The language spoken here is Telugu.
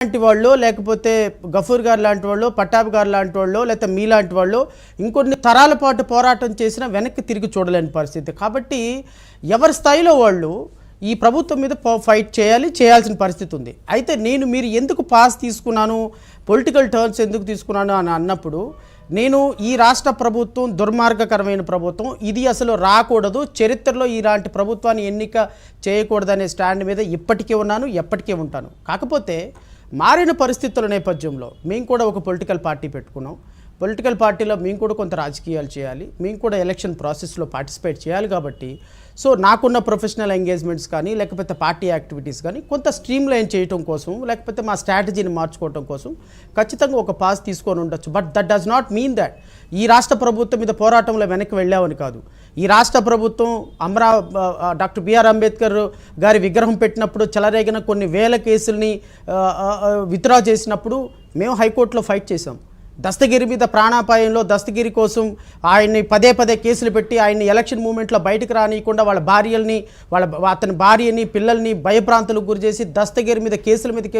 లాంటి వాళ్ళు లేకపోతే గఫూర్ గారు లాంటి వాళ్ళు పట్టాభి గారు లాంటి వాళ్ళు లేకపోతే మీలాంటి వాళ్ళు ఇంకొన్ని తరాల పాటు పోరాటం చేసినా వెనక్కి తిరిగి చూడలేని పరిస్థితి. కాబట్టి ఎవరి స్థాయిలో వాళ్ళు ఈ ప్రభుత్వం మీద ఫైట్ చేయాల్సిన పరిస్థితి ఉంది. అయితే మీరు ఎందుకు పాస్ తీసుకున్నాను, పొలిటికల్ టర్న్స్ ఎందుకు తీసుకున్నాను అని అన్నప్పుడు నేను ఈ రాష్ట్ర ప్రభుత్వం దుర్మార్గకరమైన ప్రభుత్వం, ఇది అసలు రాకూడదు, చరిత్రలో ఇలాంటి ప్రభుత్వాన్ని ఎన్నిక చేయకూడదనే స్టాండ్ మీద ఇప్పటికీ ఉన్నాను, ఎప్పటికీ ఉంటాను. కాకపోతే మారిన పరిస్థితుల నేపథ్యంలో మేము కూడా ఒక పొలిటికల్ పార్టీ పెట్టుకున్నాం. పొలిటికల్ పార్టీలో మేము కూడా కొంత రాజకీయాలు చేయాలి, మేము కూడా ఎలక్షన్ ప్రాసెస్లో పార్టిసిపేట్ చేయాలి. కాబట్టి నాకున్న ప్రొఫెషనల్ ఎంగేజ్మెంట్స్ కానీ లేకపోతే పార్టీ యాక్టివిటీస్ కానీ కొంత స్ట్రీమ్ లైన్ చేయడం కోసం లేకపోతే మా స్ట్రాటజీని మార్చుకోవడం కోసం ఖచ్చితంగా ఒక పాస్ తీసుకొని ఉండొచ్చు. But that does not mean that ఈ రాష్ట్ర ప్రభుత్వం మీద పోరాటంలో వెనక్కి వెళ్ళామని కాదు. ఈ రాష్ట్ర ప్రభుత్వం డాక్టర్ బిఆర్ అంబేద్కర్ గారి విగ్రహం పెట్టినప్పుడు చెలరేగిన కొన్ని వేల కేసుల్ని విత్డ్రా చేసినప్పుడు మేము హైకోర్టులో ఫైట్ చేసాం. దస్తగిరి మీద ప్రాణాపాయంలో దస్తగిరి కోసం ఆయన్ని పదే కేసులు పెట్టి ఆయన్ని ఎలక్షన్ మూమెంట్లో బయటకు రానియకుండా వాళ్ళ భార్యల్ని అతని భార్యని పిల్లల్ని భయభ్రాంతులకు గురి చేసి దస్తగిరి మీద కేసులు పెట్టి